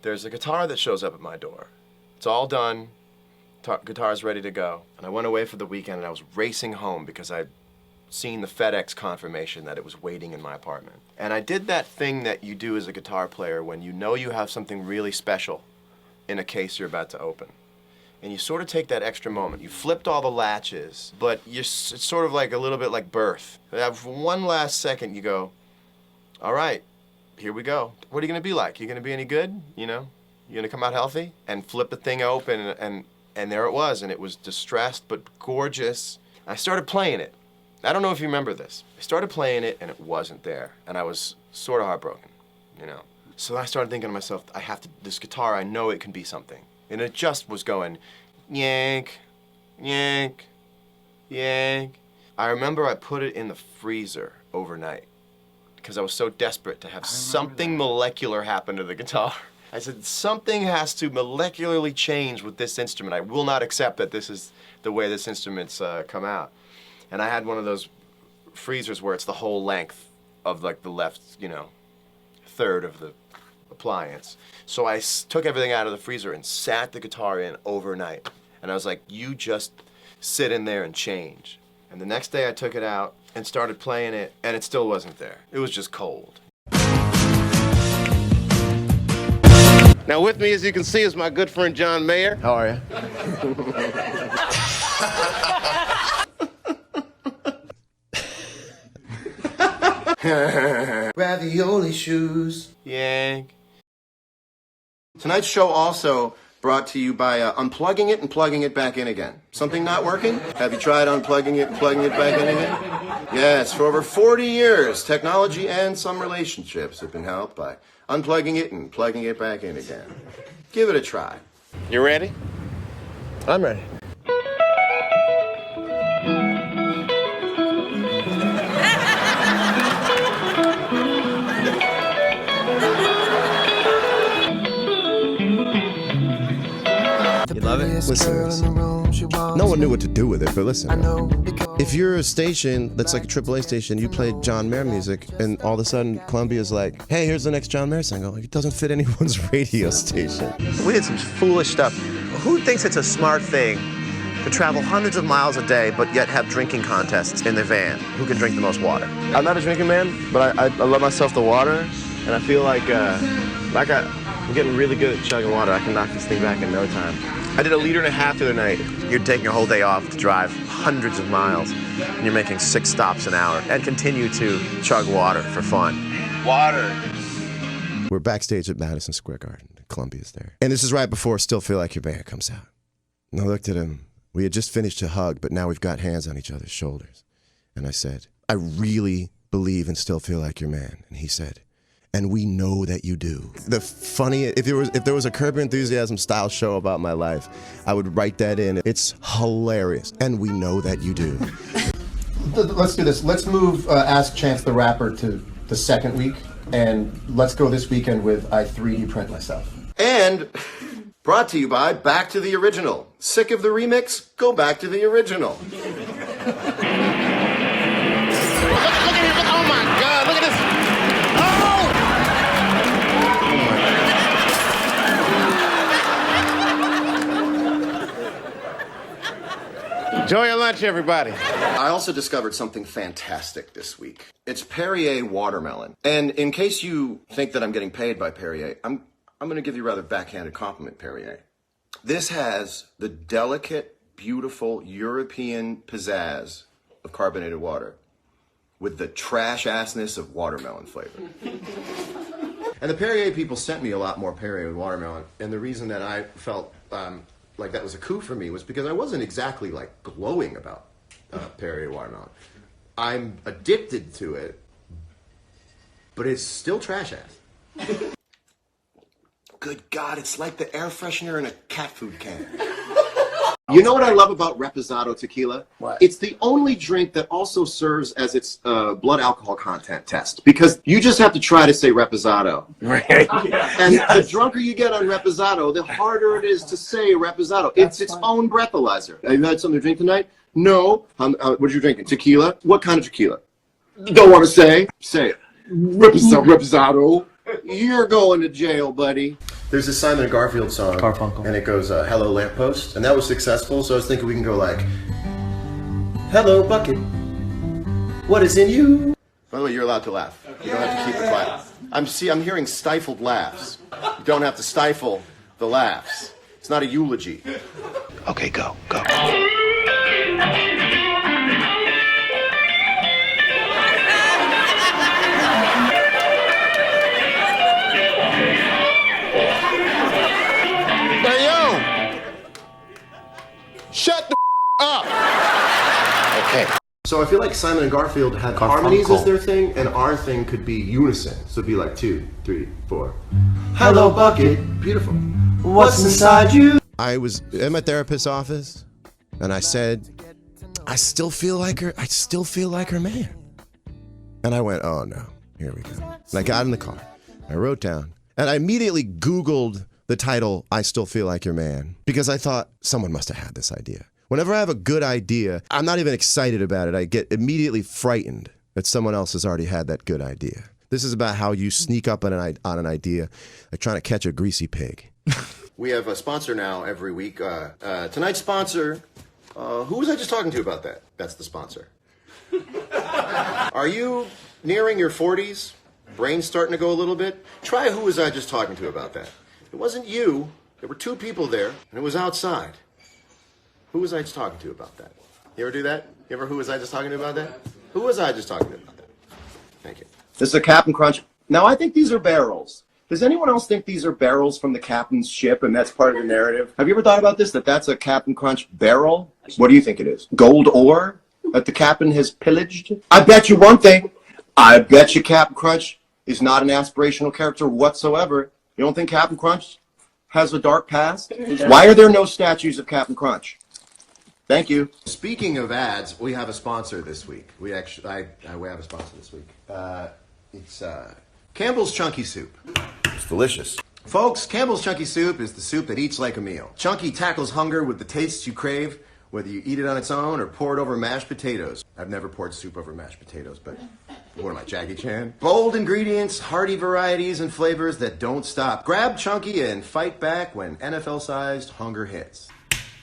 there's a guitar that shows up at my door. It's all done. Guitar's ready to go. And I went away for the weekend and I was racing home because I'd seen the FedEx confirmation that it was waiting in my apartment. And I did that thing that you do as a guitar player when you know you have something really special in a case you're about to open. And you sort of take that extra moment. You flipped all the latches, but it's sort of like a little bit like birth. For one last second you go, all right, here we go. What are you gonna be like? You gonna be any good? You know? You gonna come out healthy? And flip the thing open and there it was, and it was distressed but gorgeous. I started playing it. I don't know if you remember this. I started playing it and it wasn't there. And I was sort of heartbroken, you know? So I started thinking to myself, this guitar, I know it can be something. And it just was going, yank, yank, yank. I remember I put it in the freezer overnight because I was so desperate to have something molecular happen to the guitar. I said, something has to molecularly change with this instrument. I will not accept that this is the way this instrument's come out. And I had one of those freezers where it's the whole length of like the left, you know, third of the appliance. So I took everything out of the freezer and sat the guitar in overnight. And I was like, you just sit in there and change. And the next day I took it out and started playing it, and it still wasn't there. It was just cold. Now with me, as you can see, is my good friend John Mayer. How are you? Ravioli shoes. Yank. Tonight's show also brought to you by unplugging it and plugging it back in again. Something not working? Have you tried unplugging it and plugging it back in again? Yes, for over 40 years, technology and some relationships have been helped by unplugging it and plugging it back in again. Give it a try. You ready? I'm ready. You love it? Listen. No one knew what to do with it, but listen. If you're a station that's like a AAA station, you play John Mayer music, and all of a sudden Columbia's like, hey, here's the next John Mayer single. It doesn't fit anyone's radio station. We did some foolish stuff. Who thinks it's a smart thing to travel hundreds of miles a day, but yet have drinking contests in the van? Who can drink the most water? I'm not a drinking man, but I love myself the water, and I feel like I'm getting really good at chugging water. I can knock this thing back in no time. I did 1.5 liters the other night. You're taking a whole day off to drive hundreds of miles, and you're making 6 stops an hour, and continue to chug water for fun. Water. We're backstage at Madison Square Garden. Columbia's there. And this is right before Still Feel Like Your Man comes out. And I looked at him. We had just finished a hug, but now we've got hands on each other's shoulders. And I said, I really believe and Still Feel Like Your Man. And he said, and we know that you do. The funny, if there was a Curb Your Enthusiasm style show about my life, I would write that in. It's hilarious. And we know that you do. Let's do this. Let's move Ask Chance the Rapper to the second week. And let's go this weekend with I 3D print myself. And brought to you by Back to the Original. Sick of the remix? Go back to the original. Look at it. Oh my God, look at this. Enjoy your lunch, everybody. I also discovered something fantastic this week. It's Perrier watermelon. And in case you think that I'm getting paid by Perrier, I'm going to give you a rather backhanded compliment, Perrier. This has the delicate, beautiful European pizzazz of carbonated water with the trash-assness of watermelon flavor. And the Perrier people sent me a lot more Perrier watermelon. And the reason that I felt like that was a coup for me was because I wasn't exactly like glowing about Perrier watermelon. I'm addicted to it, but it's still trash ass. Good God, it's like the air freshener in a cat food can. You know what I love about Reposado tequila? What? It's the only drink that also serves as its blood alcohol content test, because you just have to try to say Reposado. Right. And the drunker you get on Reposado, the harder it is to say Reposado. It's its own breathalyzer. Have you had something to drink tonight? No. What are you drinking? Tequila? What kind of tequila? Don't want to say? Say it. Reposado. You're going to jail, buddy. There's this Simon and Garfield song, Garfunkel. and it goes, "Hello Lamppost," and that was successful. So I was thinking we can go like, "Hello Bucket, what is in you?" By the way, you're allowed to laugh. You don't have to keep it quiet. I'm hearing stifled laughs. You don't have to stifle the laughs. It's not a eulogy. Okay, go. Hey, yo! Shut the up! Okay. So I feel like Simon and Garfield had harmonies as their thing, and our thing could be unison. So it'd be like 2, 3, 4. Hello, Bucket. Beautiful. What's inside you? I was in my therapist's office, and I said, I still feel like her man. And I went, oh no, here we go. And I got in the car. I wrote down, and I immediately Googled the title, I Still Feel Like Your Man, because I thought someone must have had this idea. Whenever I have a good idea, I'm not even excited about it. I get immediately frightened that someone else has already had that good idea. This is about how you sneak up on an idea, like trying to catch a greasy pig. We have a sponsor now every week. Tonight's sponsor, who was I just talking to about that? That's the sponsor. Are you nearing your 40s? Brain's starting to go a little bit? Try who was I just talking to about that. It wasn't you. There were 2 people there, and it was outside. Who was I just talking to about that? You ever do that? You ever who was I just talking to about that? Who was I just talking to about that? Thank you. This is a Captain Crunch. Now, I think these are barrels. Does anyone else think these are barrels from the captain's ship and that's part of the narrative? Have you ever thought about this, that that's a Captain Crunch barrel? What do you think it is? Gold ore that the captain has pillaged? I bet you one thing. I bet you Captain Crunch is not an aspirational character whatsoever. You don't think Captain Crunch has a dark past? Why are there no statues of Captain Crunch? Thank you. Speaking of ads, we have a sponsor this week. We have a sponsor this week. It's Campbell's Chunky Soup. It's delicious. Folks, Campbell's Chunky Soup is the soup that eats like a meal. Chunky tackles hunger with the tastes you crave, whether you eat it on its own or pour it over mashed potatoes. I've never poured soup over mashed potatoes, but what am I, Jackie Chan? Bold ingredients, hearty varieties, and flavors that don't stop. Grab Chunky and fight back when NFL-sized hunger hits.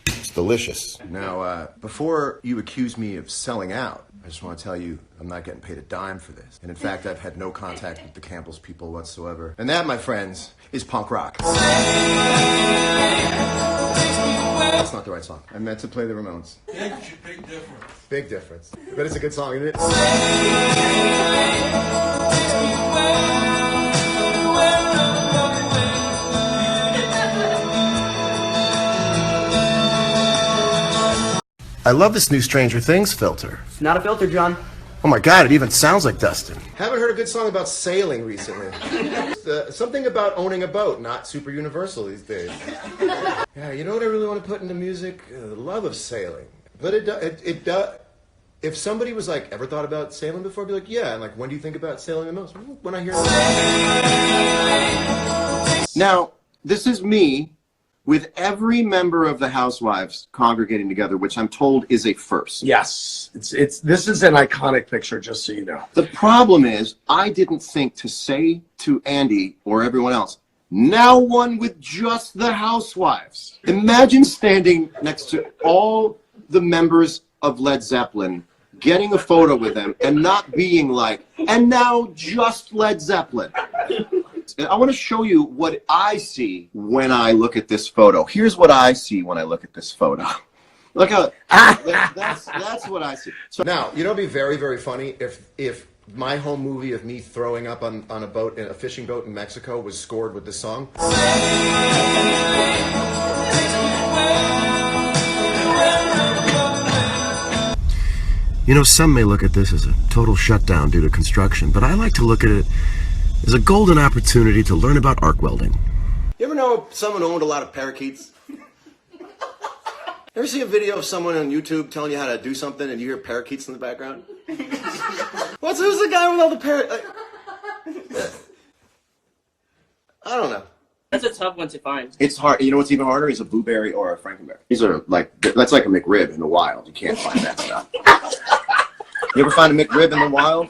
It's delicious. Now, before you accuse me of selling out, I just want to tell you I'm not getting paid a dime for this. And in fact, I've had no contact with the Campbell's people whatsoever. And that, my friends, is punk rock. That's not the right song. I meant to play the Ramones. Big difference. Big difference. But it's a good song, isn't it? I love this new Stranger Things filter. Not a filter, John. Oh my God, it even sounds like Dustin. Haven't heard a good song about sailing recently. Something about owning a boat, not super universal these days. Yeah, you know what I really want to put into music? The love of sailing. But it does. If somebody was like, ever thought about sailing before? I'd be like, yeah. And like, when do you think about sailing the most? When I hear that. Now, this is me with every member of the Housewives congregating together, which I'm told is a first. Yes, this is an iconic picture, just so you know. The problem is, I didn't think to say to Andy or everyone else, now one with just the Housewives. Imagine standing next to all the members of Led Zeppelin, getting a photo with them, and not being like, and now just Led Zeppelin. I want to show you what I see when I look at this photo. Here's what I see when I look at this photo. Look how that's what I see. So now, you know, it'd be very, very funny if my home movie of me throwing up on a boat, in a fishing boat in Mexico, was scored with this song. You know, some may look at this as a total shutdown due to construction, but I like to look at it as a golden opportunity to learn about arc welding. You ever know someone who owned a lot of parakeets? Ever see a video of someone on YouTube telling you how to do something and you hear parakeets in the background? Who's the guy with all the parakeets? I don't know. That's a tough one to find. It's hard. You know what's even harder is a blueberry or a frankenberry. These are like, that's like a McRib in the wild. You can't find that stuff. You ever find a McRib in the wild?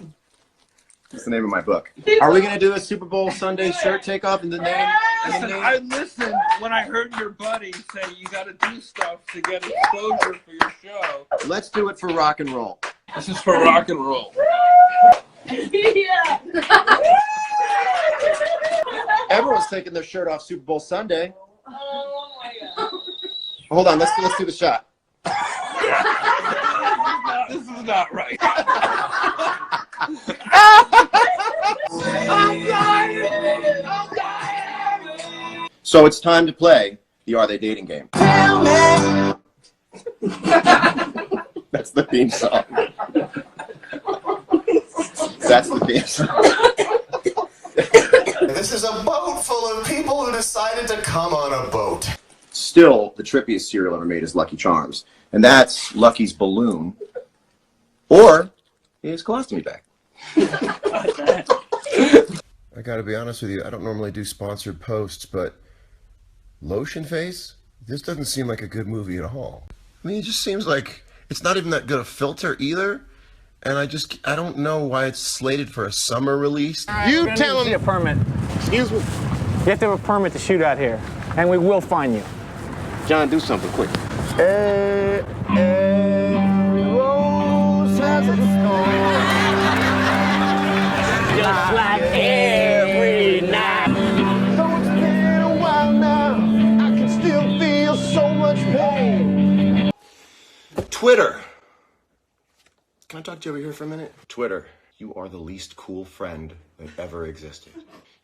That's the name of my book. Are we gonna do a Super Bowl Sunday shirt takeoff in the name? Listen, I listened when I heard your buddy say you got to do stuff to get exposure for your show. Let's do it for rock and roll. This is for rock and roll. Yeah. Everyone's taking their shirt off Super Bowl Sunday. Oh my god. Hold on, let's do the shot. This is not right. So it's time to play the Are They Dating game. That's the theme song. That's the theme song. This is a boat full of people who decided to come on a boat. Still, the trippiest cereal ever made is Lucky Charms. And that's Lucky's balloon. Or his colostomy bag. I gotta be honest with you, I don't normally do sponsored posts, but Lotion Face? This doesn't seem like a good movie at all. I mean, it just seems like it's not even that good a filter either. And I don't know why it's slated for a summer release. You tell him. A permit. Excuse me? You have to have a permit to shoot out here, and we will fine you. John, do something quick. Rose has a score. Just like every night. Though it's been a while now, I can still feel so much pain. Twitter. Can I talk to you over here for a minute? Twitter, you are the least cool friend that ever existed.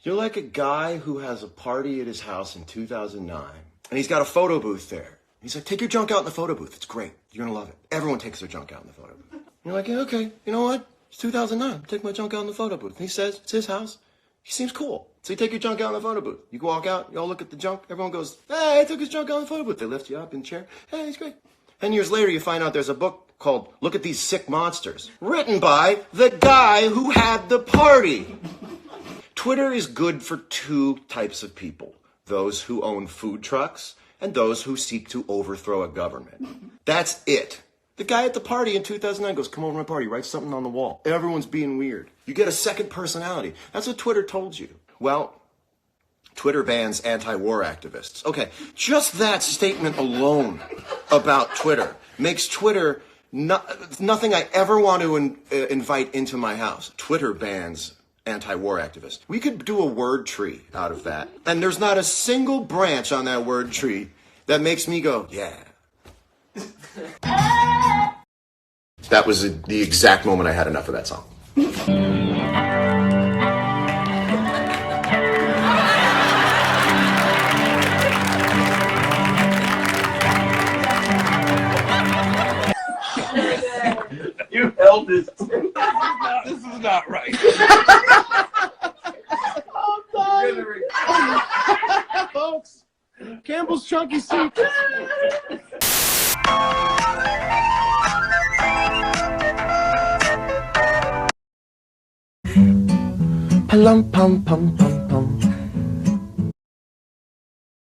You're like a guy who has a party at his house in 2009, and he's got a photo booth there. He's like, take your junk out in the photo booth. It's great. You're gonna love it. Everyone takes their junk out in the photo booth. And you're like, yeah, okay, you know what? It's 2009. Take my junk out in the photo booth. And he says, it's his house. He seems cool. So you take your junk out in the photo booth. You walk out, you all look at the junk. Everyone goes, hey, I took his junk out in the photo booth. They lift you up in the chair. Hey, he's great. 10 years later, you find out there's a book called Look at These Sick Monsters, written by the guy who had the party. Twitter is good for two types of people: those who own food trucks and those who seek to overthrow a government. That's it. The guy at the party in 2009 goes, come over to my party, write something on the wall. Everyone's being weird. You get a second personality. That's what Twitter told you. Well, Twitter bans anti-war activists. Okay, just that statement alone about Twitter makes Twitter nothing I ever want to invite into my house. Twitter bans anti-war activists. We could do a word tree out of that. And there's not a single branch on that word tree that makes me go, yeah. That was the exact moment I had enough of that song. You held this. This is not right. I'm done. Folks, Campbell's Chunky Soup. Pum pum pum pum.